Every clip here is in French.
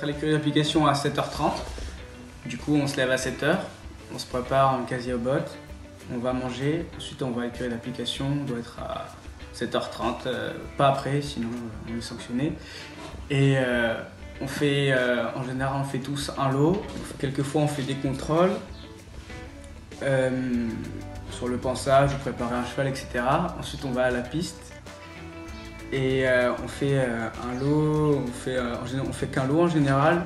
l'écurie d'application à 7h30. Du coup, on se lève à 7h, on se prépare en casier aux bottes, on va manger, ensuite on va à l'écurie d'application, on doit être à 7h30, pas après, sinon on est sanctionné. Et on fait, en général, on fait tous un lot. Quelquefois, on fait des contrôles sur le pansage, préparer un cheval, etc. Ensuite, on va à la piste et on fait un lot. On fait qu'un lot en général.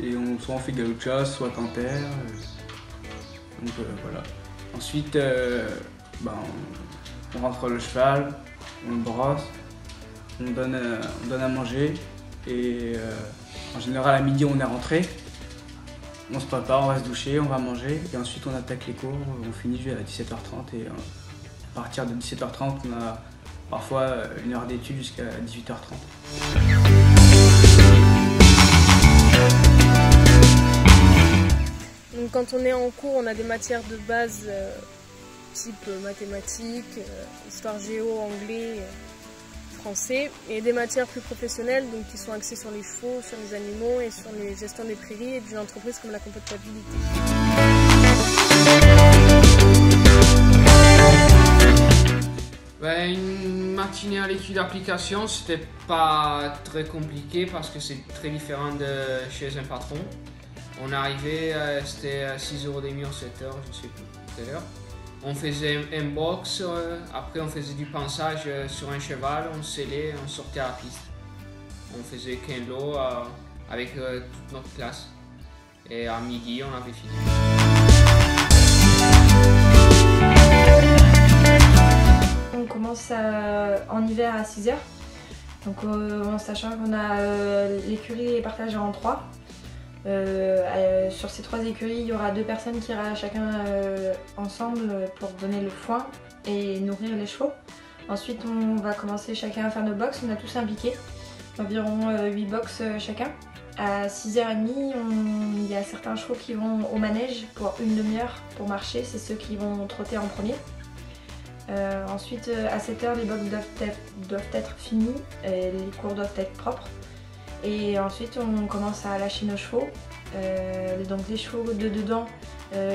Et soit on fait galop de chasse, soit canter. Donc voilà. Ensuite, on rentre le cheval, on le brosse, on donne à manger. Et en général, à midi, on est rentré. On se prépare, on va se doucher, on va manger. Et ensuite, on attaque les cours. On finit à 17h30. Et à partir de 17h30, on a parfois une heure d'études jusqu'à 18h30. Donc, quand on est en cours, on a des matières de base type mathématiques, histoire géo, anglais, français, et des matières plus professionnelles donc qui sont axées sur les chevaux, sur les animaux et sur les gestions des prairies et d'une entreprise comme la comptabilité. Une matinée à l'étude d'application, c'était pas très compliqué parce que c'est très différent de chez un patron. On arrivait, c'était à 6h30 ou 7h, je sais plus quelle heure. On faisait un box, après on faisait du pansage sur un cheval, on scellait, on sortait à la piste. On faisait qu'un lot avec toute notre classe. Et à midi, on avait fini. On commence en hiver à 6h. Donc en sachant qu'on a l'écurie est partagée en 3. Sur ces 3 écuries, il y aura 2 personnes qui ira chacun ensemble pour donner le foin et nourrir les chevaux. Ensuite, on va commencer chacun à faire nos box. On a tous un piquet, environ 8 box chacun. À 6h30, il y a certains chevaux qui vont au manège pour une demi-heure pour marcher. C'est ceux qui vont trotter en premier. Ensuite, à 7h, les box doivent être finis et les cours doivent être propres. Et ensuite on commence à lâcher nos chevaux, donc les chevaux de dedans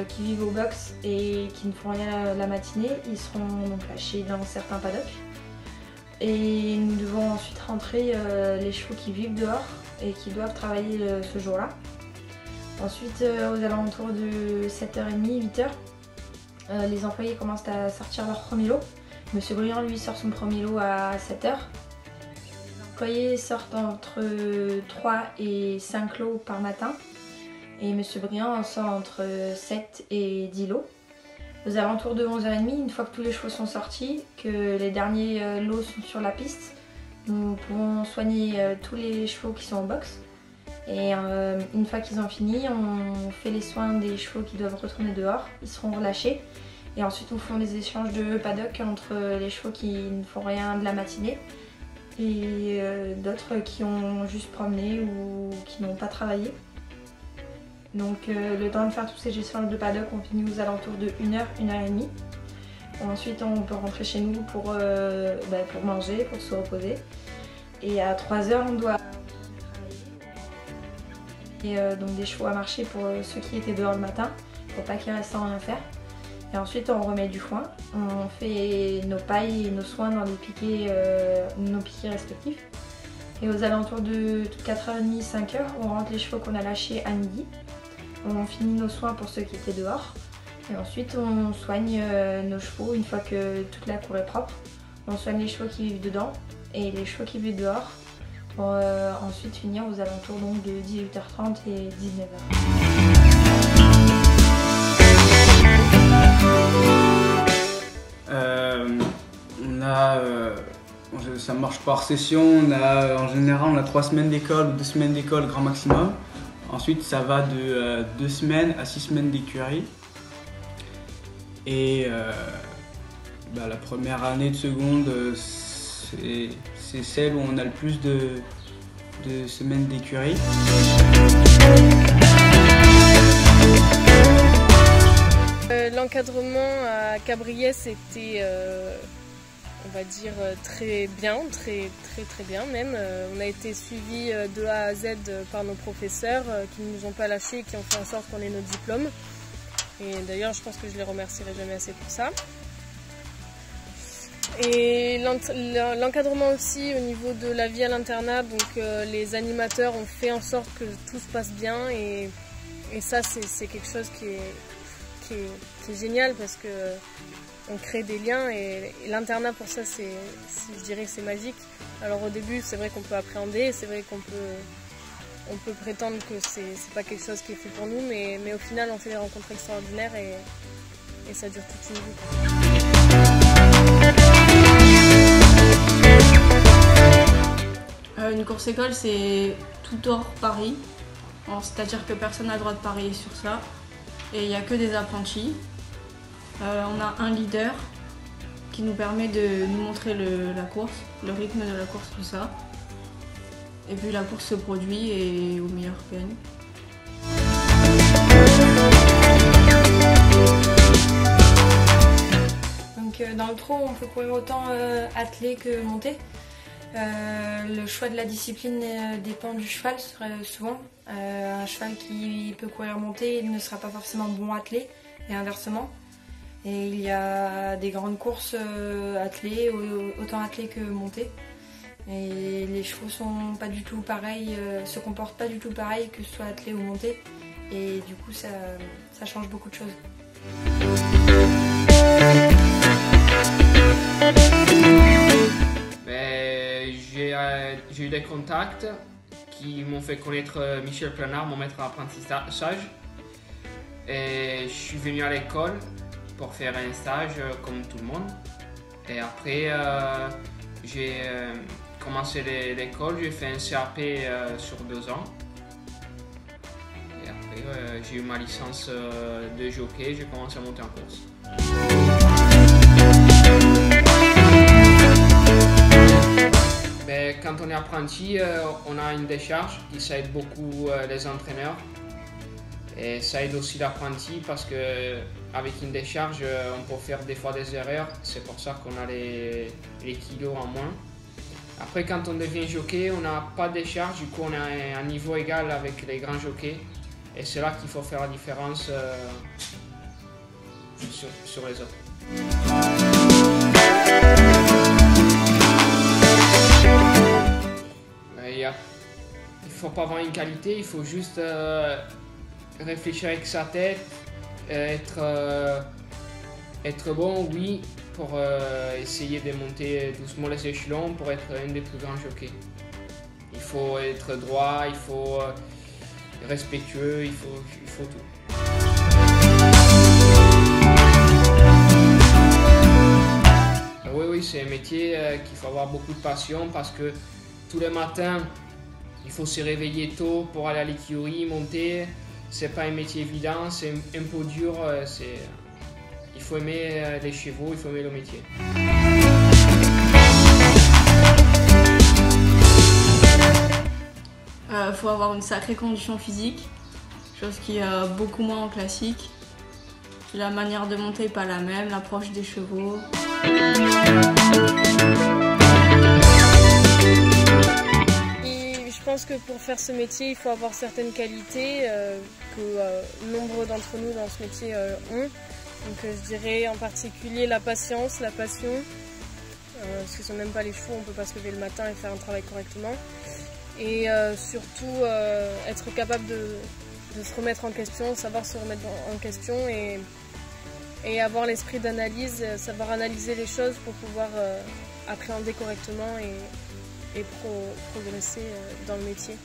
qui vivent au box et qui ne font rien la matinée, ils seront donc lâchés dans certains paddocks. Et nous devons ensuite rentrer les chevaux qui vivent dehors et qui doivent travailler ce jour-là. Ensuite aux alentours de 7h30, 8h, les employés commencent à sortir leur premier lot. Monsieur Briand lui sort son premier lot à 7h. Les employés sortent entre 3 et 5 lots par matin et M. Briand en sort entre 7 et 10 lots. Aux alentours de 11h30, une fois que tous les chevaux sont sortis, que les derniers lots sont sur la piste, nous pouvons soigner tous les chevaux qui sont en box. Et une fois qu'ils ont fini, on fait les soins des chevaux qui doivent retourner dehors, ils seront relâchés. Et ensuite on fait des échanges de paddock entre les chevaux qui ne font rien de la matinée et d'autres qui ont juste promené ou qui n'ont pas travaillé. Donc le temps de faire tous ces gestions de paddock, on finit aux alentours de 1h, 1h30. Ensuite on peut rentrer chez nous pour manger, pour se reposer. Et à 3h on doit travailler. Donc des chevaux à marcher pour ceux qui étaient dehors le matin, pour pas qu'ils restent sans rien faire. Et ensuite on remet du foin, on fait nos pailles et nos soins dans les piquets, nos piquets respectifs. Et aux alentours de 4h30, 5h, on rentre les chevaux qu'on a lâchés à midi. On finit nos soins pour ceux qui étaient dehors. Et ensuite on soigne nos chevaux une fois que toute la cour est propre. On soigne les chevaux qui vivent dedans et les chevaux qui vivent dehors pour ensuite finir aux alentours donc, de 18h30 et 19h. Ça marche par session, en général on a 3 semaines d'école ou 2 semaines d'école grand maximum. Ensuite ça va de 2 semaines à 6 semaines d'écurie. Et la première année de seconde, c'est celle où on a le plus de semaines d'écurie. L'encadrement à Cabriès était on va dire, très bien, très bien même. On a été suivis de A à Z par nos professeurs qui ne nous ont pas lâchés et qui ont fait en sorte qu'on ait nos diplômes. Et d'ailleurs, je pense que je les remercierai jamais assez pour ça. Et l'encadrement aussi au niveau de la vie à l'internat, donc les animateurs ont fait en sorte que tout se passe bien et ça c'est quelque chose qui est génial parce que on crée des liens et l'internat pour ça je dirais que c'est magique. Alors au début c'est vrai qu'on peut appréhender, c'est vrai qu'on peut prétendre que c'est pas quelque chose qui est fait pour nous, mais au final on fait des rencontres extraordinaires et ça dure toute une vie. Une course école, c'est tout hors Paris, c'est-à-dire que personne n'a le droit de parier sur ça et il n'y a que des apprentis. On a un leader qui nous permet de nous montrer la course, le rythme de la course, tout ça. Et puis la course se produit et au meilleur gagne. Donc dans le trot, on peut courir autant attelé que monté. Le choix de la discipline dépend du cheval souvent. Un cheval qui peut courir monté il ne sera pas forcément bon attelé et inversement. Et il y a des grandes courses attelées, autant attelées que montées. Et les chevaux sont pas du tout pareils, se comportent pas du tout pareil que ce soit attelé ou monté. Et du coup ça change beaucoup de choses. J'ai eu des contacts qui m'ont fait connaître Michel Planard, mon maître d'apprentissage. Et je suis venu à l'école pour faire un stage comme tout le monde. Et après, j'ai commencé l'école, j'ai fait un CAP sur 2 ans. Et après, j'ai eu ma licence de jockey, j'ai commencé à monter en course. Quand on est apprenti, on a une décharge qui ça aide beaucoup les entraîneurs et ça aide aussi l'apprenti parce qu'avec une décharge, on peut faire des fois des erreurs, c'est pour ça qu'on a les kilos en moins. Après, quand on devient jockey, on n'a pas de décharge, du coup on a un niveau égal avec les grands jockeys et c'est là qu'il faut faire la différence sur les autres. Il ne faut pas avoir une qualité, il faut juste réfléchir avec sa tête, être bon, oui, pour essayer de monter doucement les échelons pour être un des plus grands jockeys. Il faut être droit, il faut respectueux, il faut tout. Oui, c'est un métier qu'il faut avoir beaucoup de passion parce que tous les matins, il faut se réveiller tôt pour aller à l'écurie, monter. C'est pas un métier évident, c'est un peu dur. Il faut aimer les chevaux, il faut aimer le métier. Faut avoir une sacrée condition physique, chose qui est beaucoup moins en classique. La manière de monter n'est pas la même, l'approche des chevaux. Je pense que pour faire ce métier, il faut avoir certaines qualités que nombre d'entre nous dans ce métier ont. Donc je dirais en particulier la patience, la passion. Parce que ce ne sont même pas les chevaux, on ne peut pas se lever le matin et faire un travail correctement. Et surtout être capable de se remettre en question, savoir se remettre en question et avoir l'esprit d'analyse, savoir analyser les choses pour pouvoir appréhender correctement et progresser dans le métier.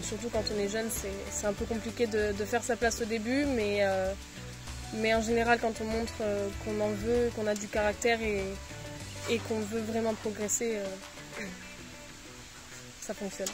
Surtout quand on est jeune, c'est un peu compliqué de faire sa place au début, mais en général quand on montre qu'on en veut, qu'on a du caractère et qu'on veut vraiment progresser, ça fonctionne.